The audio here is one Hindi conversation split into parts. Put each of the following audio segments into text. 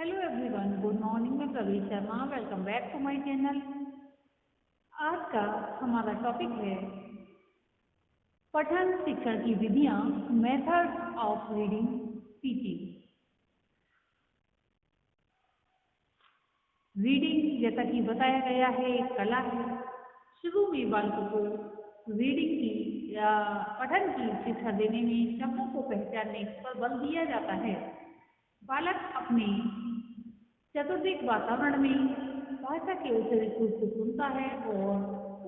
Hello everyone, good morning. मैं Praveen Sharma, welcome back to my channel. आज का हमारा टॉपिक है पठन शिक्षण की विधियां, method of reading teaching. Reading, जैसा कि बताया गया है, एक कला है। शुरू में बालकों को रीडिंग की या पठन की शिक्षा देने में शब्दों को पहचानने पर बल दिया जाता है। बालक अपने चतुर्दिक वातावरण में भाषा के उच्चरित रूप को सुनता है और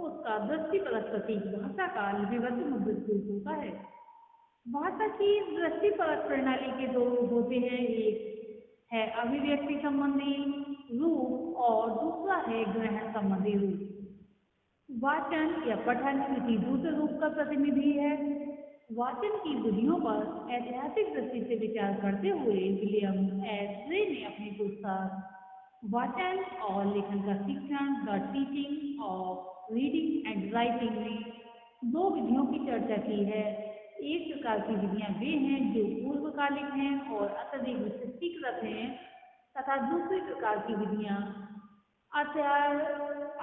उसका दृष्टिपरक प्रतीक भाषा का लिपिबद्ध मुद्रित रूप होता है। भाषा की दृष्टिपरक प्रणाली के दो रूप होते हैं, एक है अभिव्यक्ति संबंधी रूप और दूसरा है ग्रहण संबंधी रूप। वाचन या पठन किसी दूसरे रूप का प्रतिनिधि है। वाचन की विधियों पर ऐतिहासिक दृष्टि से विचार करते हुए विलियम एस रे ने अपनी पुस्तक वाचन और लेखन का शिक्षण, the teaching of reading and writing में दो विधियों की चर्चा की है। एक प्रकार की विधियां वे हैं जो पूर्वकालिक हैं और अत्यधिक विशिष्टीकृत हैं, तथा दूसरी प्रकार की विधियां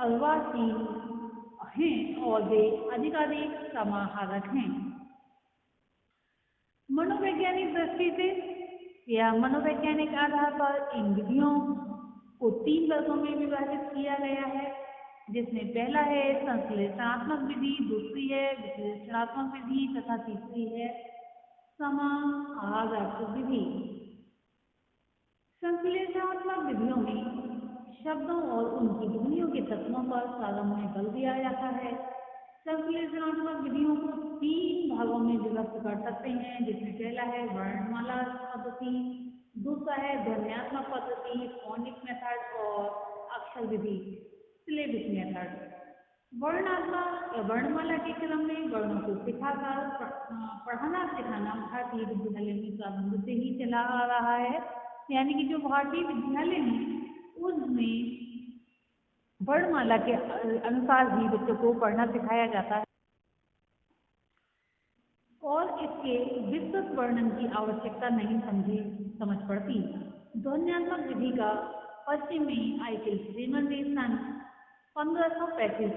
अर्वाचीन हैं और वे अधिकाधिक समाहारक हैं। मनोवैज्ञानिक दृष्टि से या मनोवैज्ञानिक आधार पर इन विधियों को 3 वर्गों में विभाजित किया गया है, जिसमें पहला है संश्लेषणात्मक विधि, दूसरी है विश्लेषणात्मक विधि तथा तीसरी है समाहारक विधि। संश्लेषणात्मक विधियों में शब्दों और उनकी ध्वनियों के तत्वों पर सारम्य बल दिया जाता है। संश्लेषणात्मक विधियों को 3 भागों में विभक्त कर सकते हैं, जिसमें पहला है वर्णमाला पद्धति, दूसरा है ध्वन्यात्मक पद्धति फोनिक मेथड और अक्षर विधि सिलेबिक मेथड। वर्णमाला के क्रम में वर्णों को सिखाकर पढ़ाना सिखाना भारतीय विद्यालय में प्रारंभ से ही चला आ रहा है, यानी कि जो भारतीय विद्यालय हैं उसमें वर्णमाला के अनुसार ही बच्चों को पढ़ना सिखाया जाता है और इसके विस्तृत वर्णन की आवश्यकता नहीं समझ पड़ती। ध्वन्यात्मक विधि का पश्चिम में आइकिल फ्रीमन ने सन 1535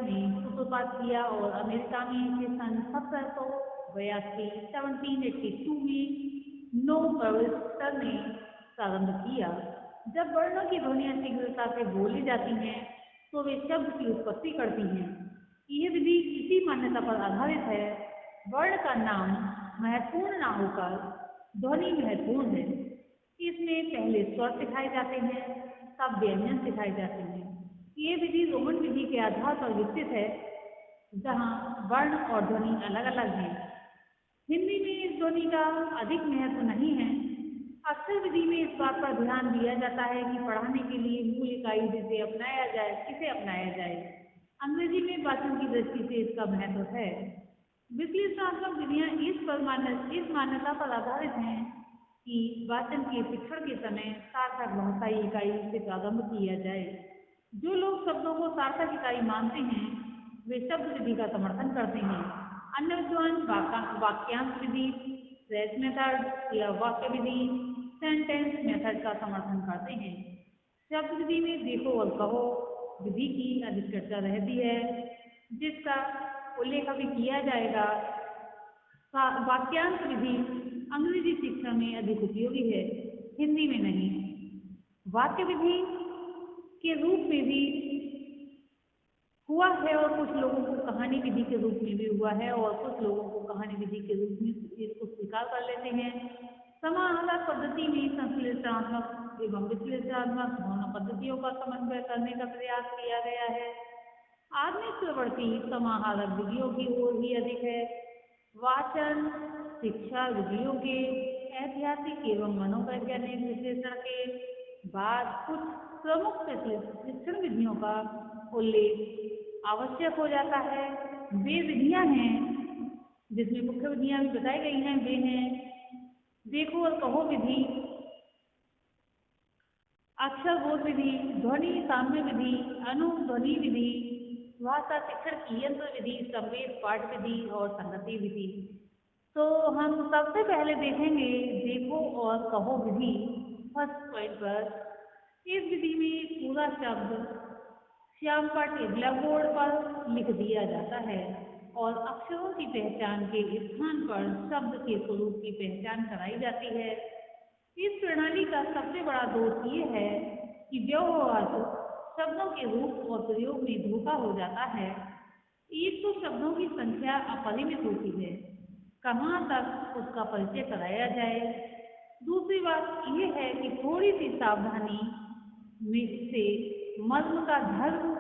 में सूत्रपात किया और अमेरिका में इसे सन 1782 में नो प्रविस्टर ने प्रारंभ किया। जब वर्णों की ध्वनियां शीघ्रता से बोली जाती हैं तो वे शब्द की उत्पत्ति करती हैं। यह विधि इसी मान्यता पर आधारित है, वर्ण का नाम महत्वपूर्ण ना होकर ध्वनि महत्वपूर्ण है। इसमें पहले स्वर सिखाए जाते हैं, तब व्यंजन सिखाए जाते हैं। ये विधि रोमन विधि के आधार पर विकसित है, जहाँ वर्ण और ध्वनि अलग अलग हैं। हिंदी में इस ध्वनि का अधिक महत्व नहीं है। अक्षर विधि में इस बात पर ध्यान दिया जाता है कि पढ़ाने के लिए मूल इकाई जिसे अपनाया जाए, किसे अपनाया जाए। अंग्रेजी में वाचन की दृष्टि से इसका महत्व है। विश्लेषणात्मक विधियां इस मान्यता पर आधारित हैं कि वाचन के शिक्षण के समय सार्थक भाषाई इकाई से प्रारंभ किया जाए। जो लोग शब्दों को सार्थक इकाई मानते हैं वे शब्द विधि का समर्थन करते हैं। अन्य विद्वान वाक्यांश विधि, फ्रेज मेथड या वाक्य विधि, सेंटेंस मेथड का समर्थन करते हैं। शब्द विधि में देखो और कहो विधि की अधिक चर्चा रहती है, जिसका उल्लेख अभी किया जाएगा। वाक्यांश विधि अंग्रेजी शिक्षण में अधिक उपयोगी है, हिंदी में नहीं। वाक्य विधि के रूप में भी हुआ है और कुछ लोगों को कहानी विधि के रूप में भी हुआ है और कुछ लोगों को कहानी विधि के रूप में इसको स्वीकार कर लेते हैं। समाहारक पद्धति में संश्लेषणात्मक एवं विश्लेषणात्मक दोनों पद्धतियों का समन्वय करने का प्रयास किया गया है। आधुनिक प्रवृत्ति समाहारक विधियों की ओर ही अधिक है। वाचन शिक्षा विधियों के ऐतिहासिक एवं मनोवैज्ञानिक विश्लेषण के बाद कुछ प्रमुख शिक्षण विधियों का उल्लेख आवश्यक हो जाता है। वे विधियां हैं जिसमें मुख्य विधियां भी बताई गई हैं। वे हैं देखो और कहो विधि, अक्षर बोध विधि, ध्वनि साम्य विधि, अनुध्वनि विधि, भाषा शिक्षण की यंत्र विधि, संवेद पाठ विधि और संगति विधि। तो हम सबसे पहले देखेंगे देखो और कहो विधि। फर्स्ट पॉइंट पर इस विधि में पूरा शब्द श्याम पाठ्य ब्लैक बोर्ड पर लिख दिया जाता है और अक्षरों की पहचान के स्थान पर शब्द के स्वरूप की पहचान कराई जाती है। इस प्रणाली का सबसे बड़ा दोष ये है कि व्यवहार शब्दों के रूप और प्रयोग में धोखा हो जाता है। एक तो शब्दों की संख्या अपरिमित होती है, कहाँ तक उसका परिचय कराया जाए। दूसरी बात यह है कि थोड़ी सी सावधानी में से मर्म का धर्म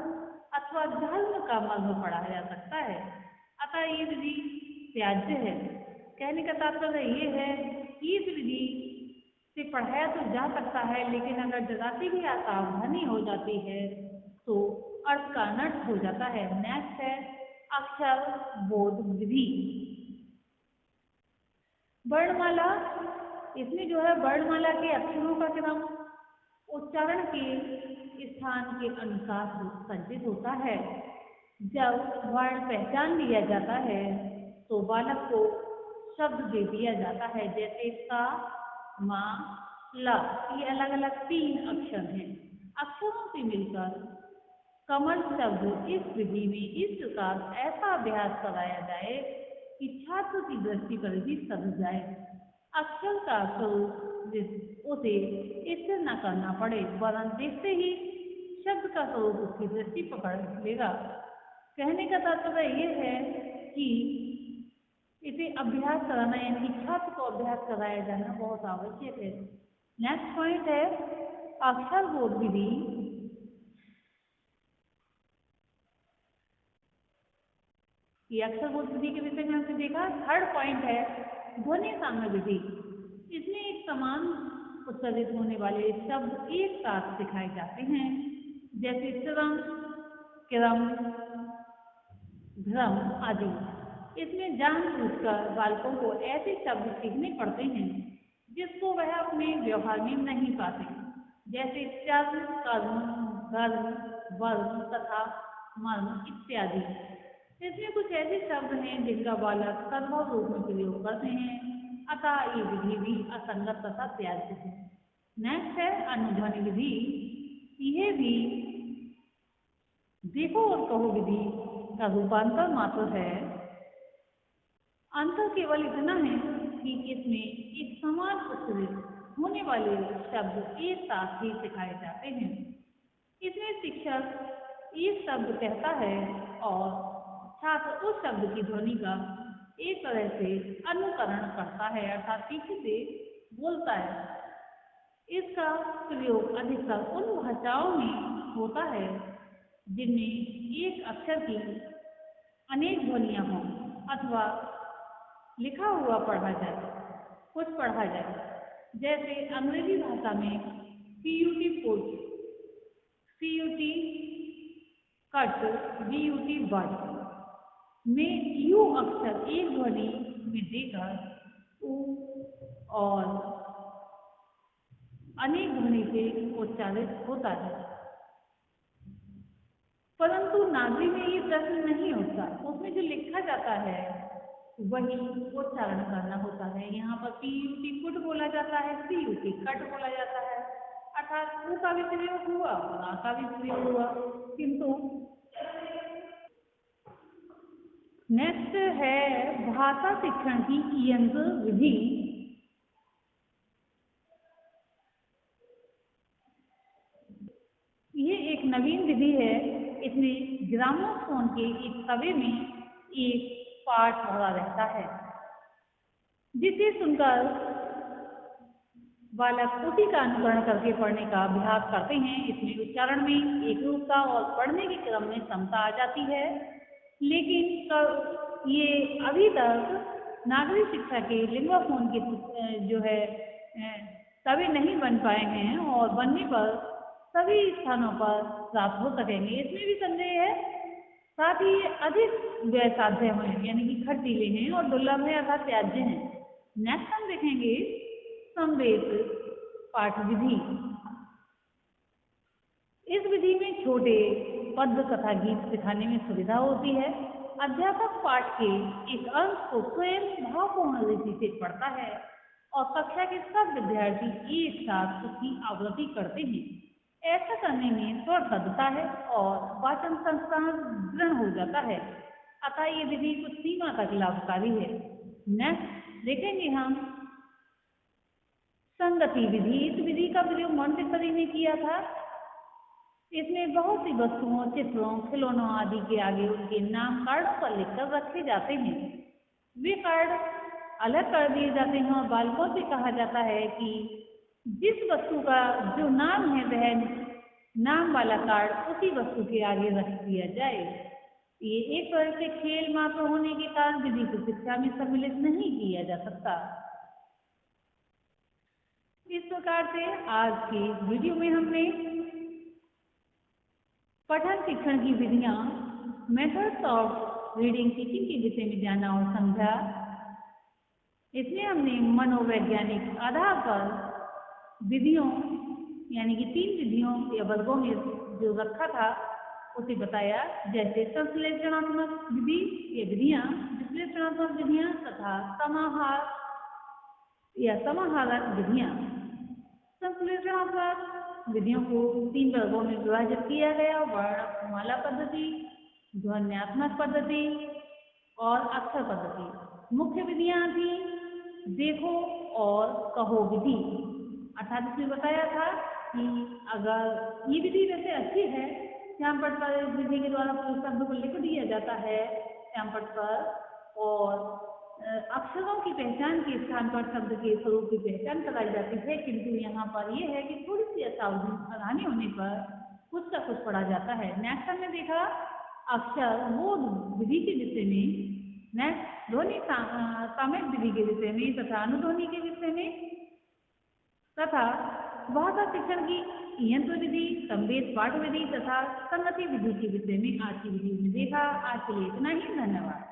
अथवा धर्म का मर्म पढ़ा जा सकता है। अतः ये विधि त्याज्य है। कहने का तात्पर्य ये है कि इस विधि से पढ़ाया तो जा सकता है, लेकिन अगर जरा सी भी असावधानी हो जाती है तो अर्थ का अनर्थ हो जाता है। नेक्स्ट है अक्षर बोध विधि। वर्णमाला, इसमें जो है वर्णमाला के अक्षरों का क्रम उच्चारण के स्थान के अनुसार संचित होता है। जब वर्ण पहचान लिया जाता है तो बालक को शब्द दे दिया जाता है, जैसे सा, मा, ला। ये अलग अलग 3 अक्षर हैं। अक्षरों से मिलकर कमल शब्द इस विधि में इस प्रकार ऐसा अभ्यास कराया जाए कि छात्र की दृष्टि पर भी समझ जाए। अक्षर का स्वरूप उसे स्थिर न करना पड़े, वरन देखते ही शब्द का स्वरूप उसकी दृष्टि पकड़ लेगा। कहने का तात्पर्य यह है कि इसे अभ्यास कराना यानी कि छात्र को अभ्यास कराया जाना बहुत आवश्यक है। नेक्स्ट पॉइंट है अक्षर बोध विधि। ये अक्षर बोध विधि के विषय में हमने देखा। थर्ड पॉइंट है ध्वनि साम्य विधि। इसमें एक समान उच्चारित होने वाले शब्द एक साथ सिखाए जाते हैं, जैसे त्रम, क्रम, भ्रम आदि। इसमें जानबूझकर बालकों को ऐसे शब्द सीखने पड़ते हैं जिसको वह अपने व्यवहार में नहीं पाते, जैसे चर्म, कर्म, धर्म, वर्म तथा मर्म इत्यादि। इसमें कुछ ऐसे शब्द हैं जिनका बालक सद्भाव रूप में प्रयोग करते हैं, अतः ये विधि भी असंगत तथा त्याज्य है। नेक्स्ट है अनुध्वनि विधि। यह भी देखो और कहो विधि का रूपांतर मात्र है। अंतर केवल इतना है कि इसमें एक समान उच्चारित होने वाले शब्द एक साथ ही सिखाए जाते हैं। इसमें शिक्षक एक शब्द कहता है और छात्र उस शब्द की ध्वनि का एक तरह से अनुकरण करता है, अर्थात पीछे से बोलता है। इसका प्रयोग अधिकतर उन भाषाओं में होता है जिनमें एक अक्षर की अनेक ध्वनियां हों अथवा लिखा हुआ पढ़ा जाए, जैसे अंग्रेजी भाषा में CUT put, CUT cut, BUT but में यू अक्षर एक ध्वनि में देकर उ और अनेक ध्वनि से उच्चारित होता है। परंतु नागरी में ये प्रश्न नहीं होता, उसमें जो लिखा जाता है वही उच्चारण करना होता है। यहाँ पर PUT पुट बोला जाता है, CUT कट बोला जाता है, अर्थात उ का भी प्रयोग हुआ और आ का भी प्रयोग हुआ। किंतु नेक्स्ट है भाषा शिक्षण की यंत्र विधि। ये एक नवीन विधि है। इसमें ग्रामोफोन के एक तवे में एक पाठ भरा रहता है, जिसे सुनकर बालक उसी का अनुकरण करके पढ़ने का अभ्यास करते हैं। इसमें उच्चारण में एकरूपता और पढ़ने के क्रम में समता आ जाती है, लेकिन ये अभी तक नागरिक शिक्षा के लिंगोफोन के जो है तवे नहीं बन पाए हैं और बनने पर सभी स्थानों पर प्राप्त हो सकेंगे, इसमें भी संदेह है। साथ ही अधिक व्ययसाध्य हैं, यानी कि खर्चीले हैं और दुर्लभ है अर्थात त्याज्य हैं। नेक्स्ट हम देखेंगे संवेद पाठ विधि। इस विधि में छोटे पद्य तथा गीत सिखाने में सुविधा होती है। अध्यापक पाठ के एक अंश को स्वयं भावपूर्ण रीति से पढ़ता है और कक्षा के सब विद्यार्थी एक साथ उसकी आवृत्ति करते हैं। ऐसा करने में स्वर सधता है और वाचन संस्कार दृढ़ हो जाता है। अतः ये विधि कुछ सीमा तक लाभकारी है। नेक्स्ट देखेंगे हम संगति विधि। इस विधि का प्रयोग मॉन्टेसरी ने किया था। इसमें बहुत सी वस्तुओं, चित्रों, खिलौनों आदि के आगे उनके नाम कार्डों पर लिखकर रखे जाते हैं। वे कार्ड अलग कर दिए जाते हैं और बालकों से कहा जाता है कि जिस वस्तु का जो नाम है वह नाम वाला कार्ड उसी वस्तु के आगे रख दिया जाए। ये एक तरह से खेल मात्र होने के कारण विधि को शिक्षा में सम्मिलित नहीं किया जा सकता। इस प्रकार से आज के वीडियो में हमने पठन शिक्षण की विधियां, मेथड्स ऑफ रीडिंग टीचिंग के विषय में जाना और समझा। इसमें हमने मनोवैज्ञानिक आधार पर विधियों यानी कि 3 विधियों या वर्गों में जो रखा था उसे बताया, जैसे संश्लेषणात्मक विधि या विधियां, विश्लेषणात्मक विधियां तथा समाहार या समाहारक विधियां। संश्लेषणात्मक विधियों को 3 वर्गों में विभाजित किया गया, वर्णमाला पद्धति, ध्वन्यात्मक पद्धति और अक्षर पद्धति। मुख्य विधियां थी देखो और कहो विधि। अर्थात इसमें बताया था कि अगर ये विधि वैसे अच्छी है, श्यामपट्ट पर इस विधि के द्वारा पूरे शब्द को लिख दिया जाता है श्यामपट्ट पर और अक्षरों की पहचान के स्थान पर शब्द के स्वरूप की पहचान कराई जाती है, किंतु यहाँ पर यह है कि थोड़ी सी असावधानी होने पर कुछ का कुछ पढ़ा जाता है। नेक्स्ट हमने देखा अक्षर वो विधि के विषय में, नेक्स्ट ध्वनि सामयिक विधि के विषय में तथा अनुध्वनि के विषय में तथा भाषा शिक्षण की यंत्र विधि, संवेद पाठ विधि तथा संगति विधि के विषय में आज की वीडियो में देखा। आज के लिए इतना ही, धन्यवाद।